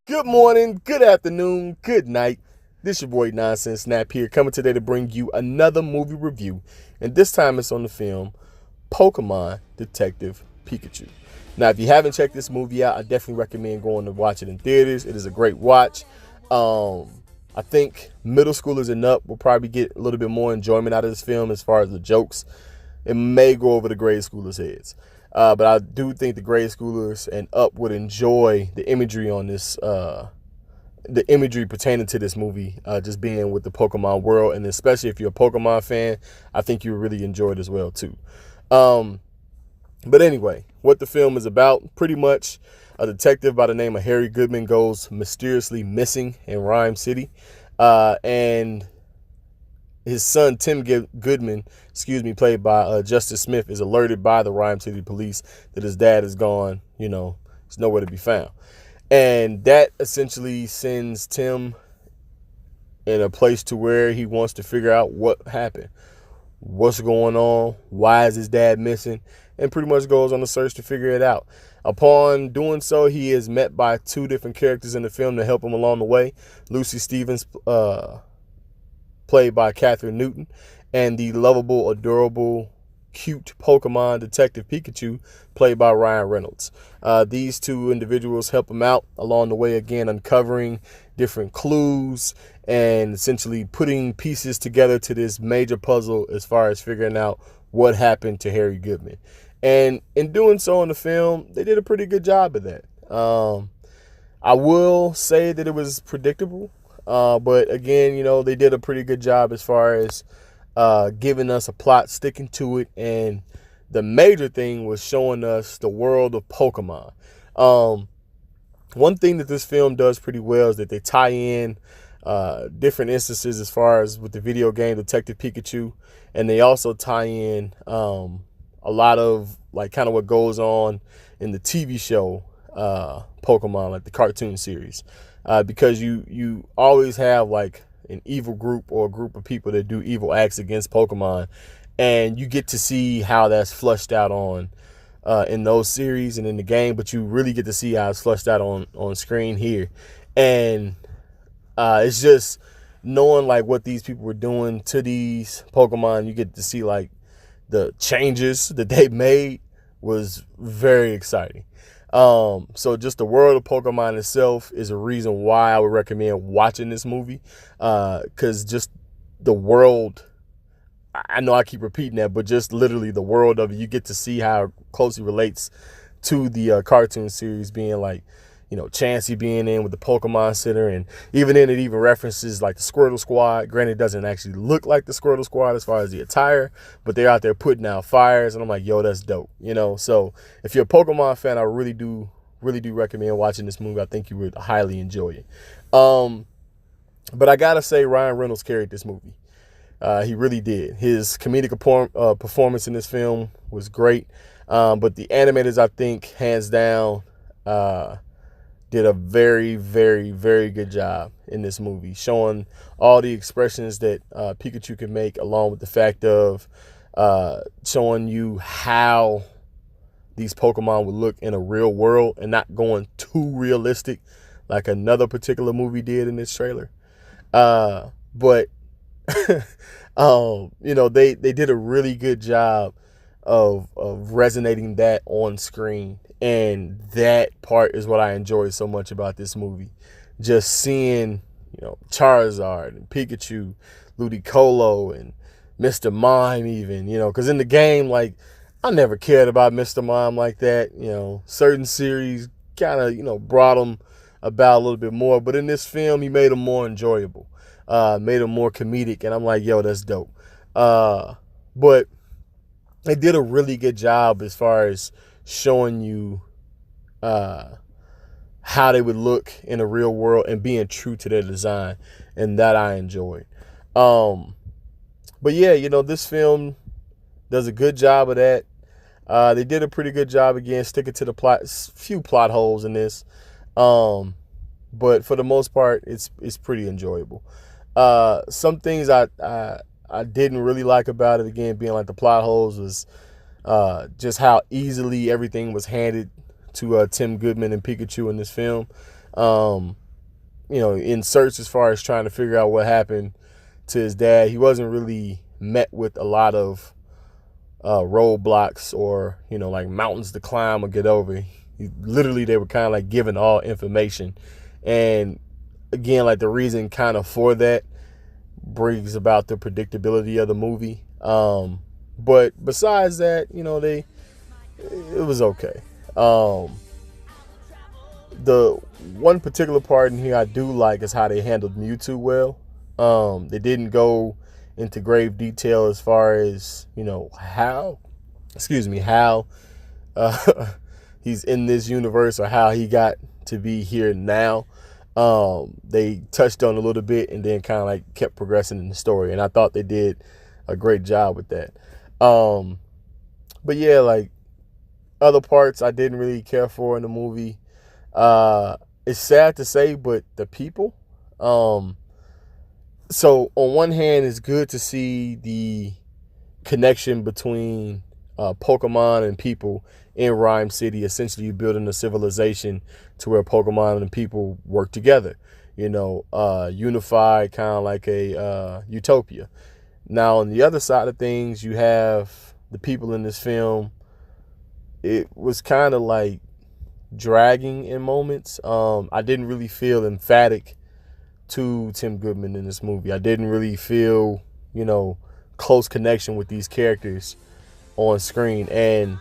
Good morning, good afternoon, good night. This your boy Nonsense Snap here, coming today to bring you another movie review, and this time it's on the film Pokemon Detective Pikachu. Now, if you haven't checked this movie out, I definitely recommend going to watch it in theaters. It is a great watch. I think middle schoolers and up will probably get a little bit more enjoyment out of this film as far as the jokes. It may go over the grade schoolers' heads. But I do think the grade schoolers and up would enjoy the imagery on this, the imagery pertaining to this movie, just being with the Pokemon world. And especially if you're a Pokemon fan, I think you really enjoy it as well, too. But anyway, what the film is about, pretty much a detective by the name of Harry Goodman goes mysteriously missing in Rhyme City. And his son, Tim Goodman, played by Justice Smith, is alerted by the Rhyme City police that his dad is gone. You know, he's nowhere to be found. And that essentially sends Tim in a place to where he wants to figure out what happened, what's going on, why is his dad missing, and pretty much goes on the search to figure it out. Upon doing so, he is met by two different characters in the film to help him along the way. Lucy Stevens, played by Catherine Newton, and the lovable, adorable, cute Pokemon Detective Pikachu, played by Ryan Reynolds. These two individuals help him out along the way, again, uncovering different clues and essentially putting pieces together to this major puzzle as far as figuring out what happened to Harry Goodman. And in doing so in the film, they did a pretty good job of that. I will say that it was predictable. But again, you know, they did a pretty good job as far as giving us a plot, sticking to it. And the major thing was showing us the world of Pokemon. One thing that this film does pretty well is that they tie in different instances as far as with the video game Detective Pikachu. And they also tie in a lot of like kind of what goes on in the TV show Pokemon, like the cartoon series. Because you always have like an evil group or a group of people that do evil acts against Pokemon, and you get to see how that's flushed out on in those series and in the game, but you really get to see how it's flushed out on screen here. And it's just knowing like what these people were doing to these Pokemon. You get to see like the changes that they made was very exciting. So just the world of Pokemon itself is a reason why I would recommend watching this movie. Cause just the world, I know I keep repeating that, but just literally the world of it, you get to see how it closely relates to the cartoon series, being like, you know, Chansey being in with the Pokemon Center, and even then it even references like the Squirtle Squad. Granted, it doesn't actually look like the Squirtle Squad as far as the attire, but they're out there putting out fires, and I'm like, yo, that's dope, you know. So if you're a Pokemon fan, I really do recommend watching this movie. I think you would highly enjoy it. But I gotta say, Ryan Reynolds carried this movie. He really did. His comedic performance in this film was great. But the animators, I think, hands down, did a very, very, very good job in this movie, showing all the expressions that Pikachu can make, along with the fact of showing you how these Pokemon would look in a real world and not going too realistic like another particular movie did in this trailer. But you know, they did a really good job of resonating that on screen. And that part is what I enjoy so much about this movie. Just seeing, you know, Charizard and Pikachu, Ludicolo and Mr. Mime even, you know, because in the game, like, I never cared about Mr. Mime like that. You know, certain series kind of, you know, brought him about a little bit more. But in this film, he made him more enjoyable, made him more comedic. And I'm like, yo, that's dope. But they did a really good job as far as showing you how they would look in a real world and being true to their design, and that I enjoyed. But yeah, you know, this film does a good job of that. They did a pretty good job, again, sticking to the plot, few plot holes in this. But for the most part, it's pretty enjoyable. Some things I didn't really like about it, again, being like the plot holes, was just how easily everything was handed to Tim Goodman and Pikachu in this film. In search as far as trying to figure out what happened to his dad, he wasn't really met with a lot of roadblocks or, like mountains to climb or get over. Literally, they were kind of like given all information. And again, like the reason kind of for that brings about the predictability of the movie. But besides that, it was okay. The one particular part in here I do like is how they handled Mewtwo well. They didn't go into grave detail as far as, how he's in this universe or how he got to be here now. They touched on a little bit and then kind of like kept progressing in the story. And I thought they did a great job with that. But yeah, like other parts I didn't really care for in the movie. It's sad to say, but the people, so on one hand, it's good to see the connection between Pokemon and people in Rhyme City, essentially building a civilization to where Pokemon and people work together, unified, kind of like a utopia. Now, on the other side of things, you have the people in this film. It was kind of like dragging in moments. I didn't really feel emphatic to Tim Goodman in this movie. I didn't really feel, close connection with these characters on screen. And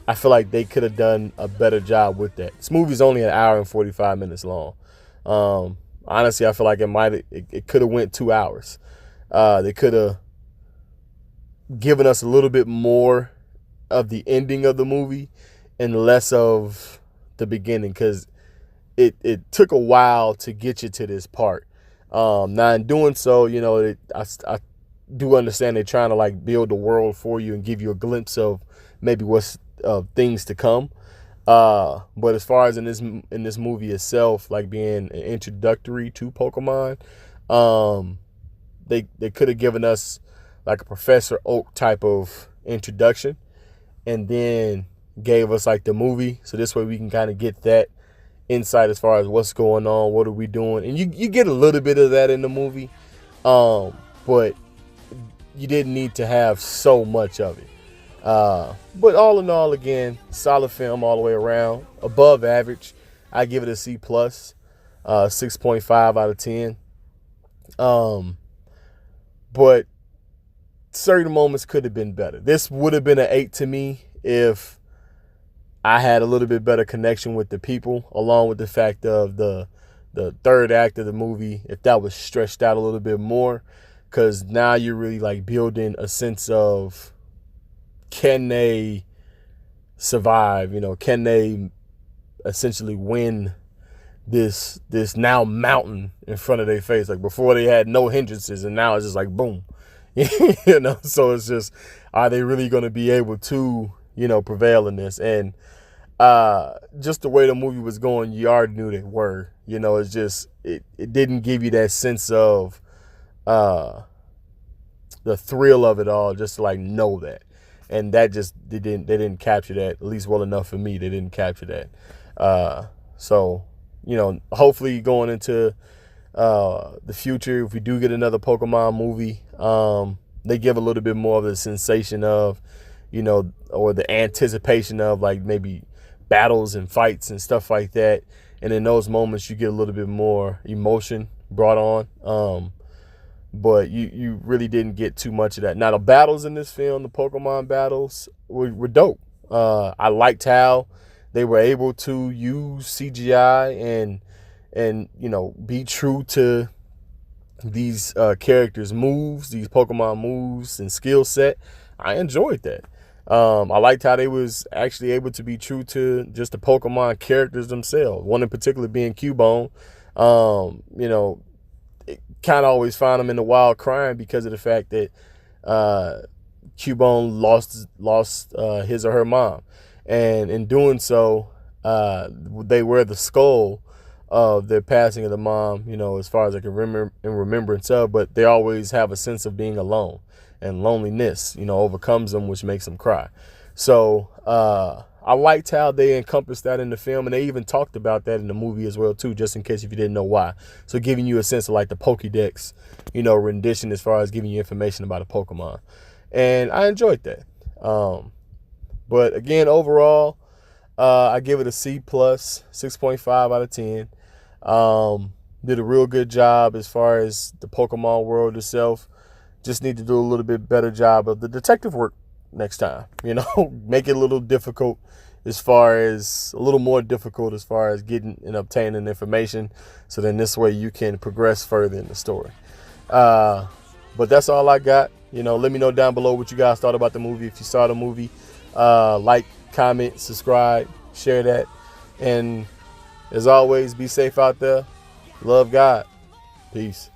I feel like they could have done a better job with that. This movie's only an hour and 45 minutes long. Honestly, I feel like it could have went 2 hours. They could have given us a little bit more of the ending of the movie and less of the beginning, because it took a while to get you to this part. Now in doing so, I do understand they're trying to like build the world for you and give you a glimpse of maybe what's things to come. But as far as in this movie itself, like being an introductory to Pokemon, they could have given us like a Professor Oak type of introduction and then gave us like the movie. So this way we can kind of get that insight as far as what's going on, what are we doing. And you get a little bit of that in the movie. But you didn't need to have so much of it. But all in all, again, solid film all the way around. Above average. I give it a C+, 6.5 out of 10. But certain moments could have been better. This would have been an 8 to me if I had a little bit better connection with the people, along with the fact of the third act of the movie, if that was stretched out a little bit more, because now you're really like building a sense of, can they survive? Can they essentially win this now mountain in front of their face? Like before they had no hindrances, and now it's just like boom. So it's just, are they really going to be able to, prevail in this? And just the way the movie was going, you already knew they were. It's just it didn't give you that sense of the thrill of it all, just to like know that. And that just they didn't capture that, at least well enough for me. They didn't capture that. So hopefully going into the future, if we do get another Pokemon movie, they give a little bit more of the sensation of, or the anticipation of like maybe battles and fights and stuff like that. And in those moments, you get a little bit more emotion brought on. But you really didn't get too much of that. Now, the battles in this film, the Pokemon battles, were dope. I liked how they were able to use CGI and be true to these characters' moves, these Pokemon moves and skill set. I enjoyed that. I liked how they was actually able to be true to just the Pokemon characters themselves. One in particular being Cubone. Kind of always found him in the wild crying because of the fact that Cubone lost his or her mom. And in doing so, they wear the skull of their passing of the mom, as far as I can remember in remembrance of, but they always have a sense of being alone, and loneliness, overcomes them, which makes them cry. So I I liked how they encompassed that in the film, and they even talked about that in the movie as well too, just in case if you didn't know why. So giving you a sense of like the Pokédex, rendition as far as giving you information about a Pokemon. And I enjoyed that. But again, overall, I give it a C plus, 6.5 out of 10. Did a real good job as far as the Pokemon world itself. Just need to do a little bit better job of the detective work next time. Make it a little difficult a little more difficult as far as getting and obtaining information. So then this way you can progress further in the story. But that's all I got. Let me know down below what you guys thought about the movie. If you saw the movie, like, comment, subscribe, share that. And as always, be safe out there. Love God. Peace.